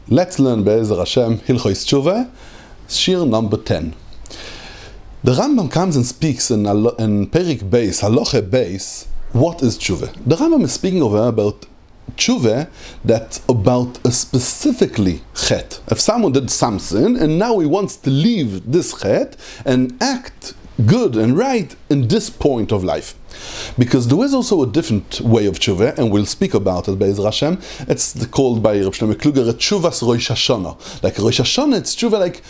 Let's learn Be'ezer Hashem Hilchos Teshuvah, Shir number 10. The Rambam comes and speaks in Perik Beis, Halacha Beis, what is Teshuvah? The Rambam is speaking over about Teshuvah that's about a specifically chet. If someone did something and now he wants to leave this chet and act good and right in this point of life. Because there is also a different way of Teshuvah, and we'll speak about it by Be'ezer Hashem. It's called by Reb Shlomo Kluger Teshuvas Rosh Hashanah. Like Rosh Hashanah, it's Teshuvah like,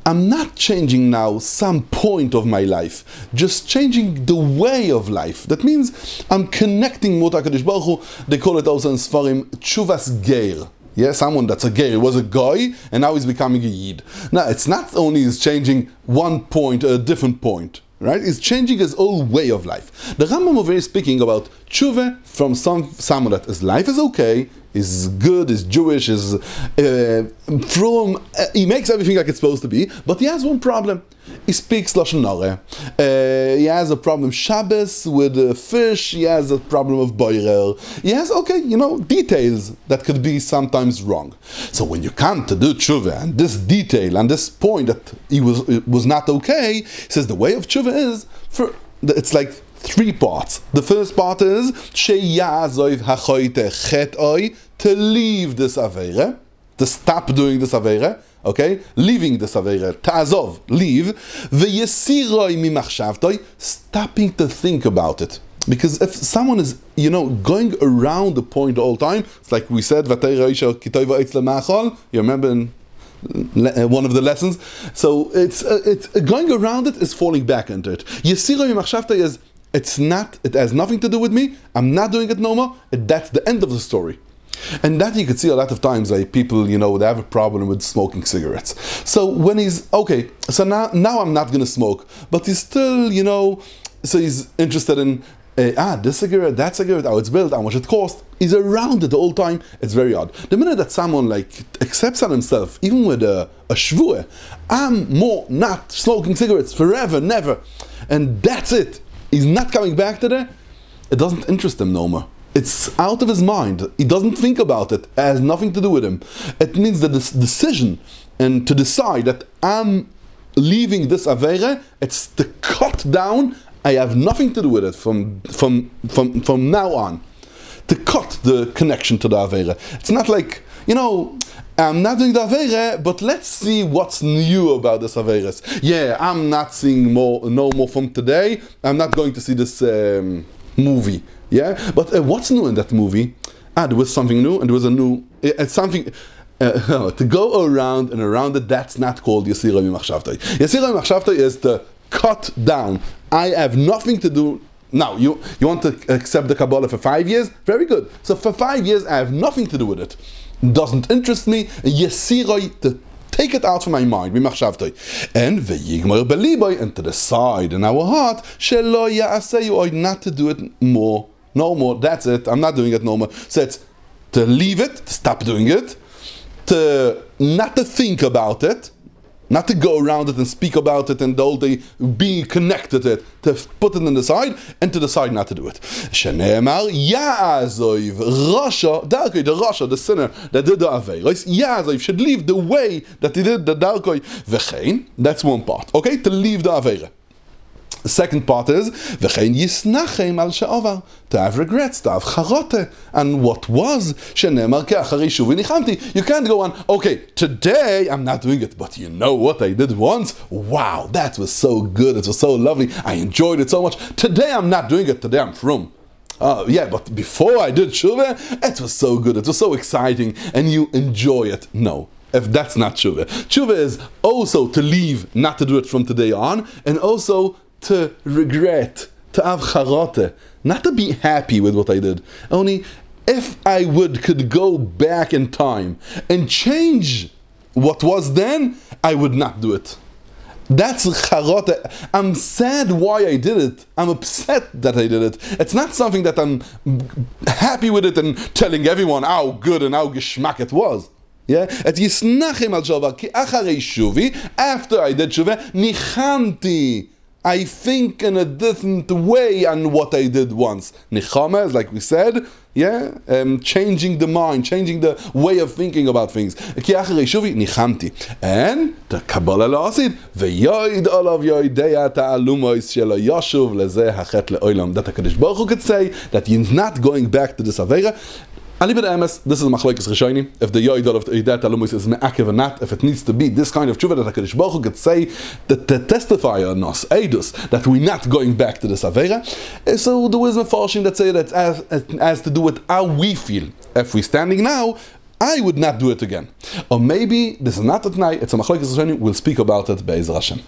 I'm not changing now some point of my life, just changing the way of life. That means I'm connecting with HaKadosh Baruch Hu. They call it also in Sfarim Teshuvas Geir. Yeah, someone that's a geir. He was a guy and now he's becoming a yid. Now, it's not only he's changing one point, a different point. Right? He's changing his whole way of life. The Rambam over here is speaking about Teshuvah from someone that his life is okay, is good, is Jewish, is he makes everything like it's supposed to be, but he has one problem. He speaks Lashon Hara. He has a problem Shabbos with fish. He has a problem of boirer. He has, details that could be sometimes wrong. So when you come to do Teshuvah, and this detail and this point that it was not okay, he says the way of Teshuvah it's like three parts. The first part is to leave this aveira, to stop doing this aveira, okay? Leaving this aveira, ta'azov, leave, v'yesiroi mimachshavtoi, stopping to think about it. Because if someone is, going around the point all the time, it's like we said, you remember in one of the lessons? So it's going around it is falling back into it. Yesiroi mimachshavtoi is, it has nothing to do with me, I'm not doing it no more, that's the end of the story. And that you could see a lot of times, like people, they have a problem with smoking cigarettes. So when he's, okay, so now I'm not going to smoke, but he's still, so he's interested in, this cigarette, that cigarette, how it's built, how much it costs. He's around it the whole time. It's very odd. The minute that someone accepts on himself, even with a shvuah, I'm more not smoking cigarettes forever, never, and that's it. He's not coming back to that. It doesn't interest him no more. It's out of his mind. He doesn't think about it. It has nothing to do with him. It means that this decision and to decide that I'm leaving this aveira, it's to cut down. I have nothing to do with it from now on. To cut the connection to the aveira. It's not like, I'm not doing the aveira, but let's see what's new about this aveiras. Yeah, I'm not seeing no more from today. I'm not going to see this movie. Yeah, but what's new in that movie? There was something new, and there was a new something. To go around and around it, that's not called Yesiroi Mimachshavtoi. Yesiroi Mimachshavtoi is to cut down. I have nothing to do. Now, you want to accept the Kabbalah for 5 years? Very good. So for 5 years, I have nothing to do with it. Doesn't interest me. Yesiroi, to take it out from my mind, and v'yigmar beliboy, and to decide in our heart, shelo ya'asei, not to do it more. No more, that's it, I'm not doing it no more. So it's to leave it, to stop doing it, to not to think about it, not to go around it and speak about it and the whole day be connected to it, to put it on the side and to decide not to do it. Shene'emar ya'azoiv rasha, darkoi, the rasha, the sinner that did the aveiros, ya'azoiv, should leave the way that he did the darkoi v'chein. That's one part, okay, to leave the aveira. The second part is v'chein yisnachem al she'avar, to have regrets, to have charote, and what was shenemar ke'acharei shuvi nichamti. You can't go on, okay, today I'm not doing it, but you know what I did once? Wow, that was so good, it was so lovely, I enjoyed it so much. Today I'm not doing it, today I'm frum. Yeah, but before I did Teshuvah, it was so good, it was so exciting, and you enjoy it. No. If that's not Teshuvah. Teshuvah is also to leave, not to do it from today on, and also to regret, to have charote, not to be happy with what I did. Only if I could go back in time and change what was then, I would not do it. That's charote. I'm sad why I did it. I'm upset that I did it. It's not something that I'm happy with it and telling everyone how good and how geschmack it was. Yeah, at yisnachem al shava ki acharei shuvi, after I did Teshuvah, nichamti, I think in a different way on what I did once. Nichama is, like we said, Yeah, changing the mind, changing the way of thinking about things. כי אחרי שובי ניחמתי. And the Kabbalah לעשית, ויועד עליו יועדיה תעלומויס שלו ישוב לזה החטא לעולם. That HaKadosh Baruch Hu could say that he's not going back to this aveira. Ali b'd emes, this is machlokes rishonim. If the yoid of yodat alumus is me'akev or not, if it needs to be this kind of tshuva that HaKadosh Baruch Hu could say that to testify on us, edus, that we're not going back to this aveira. So there is a falshing that say that as to do with how we feel. If we're standing now, I would not do it again. Or maybe this is not at night. It's a machlokes rishonim. We'll speak about it be'ezras Hashem.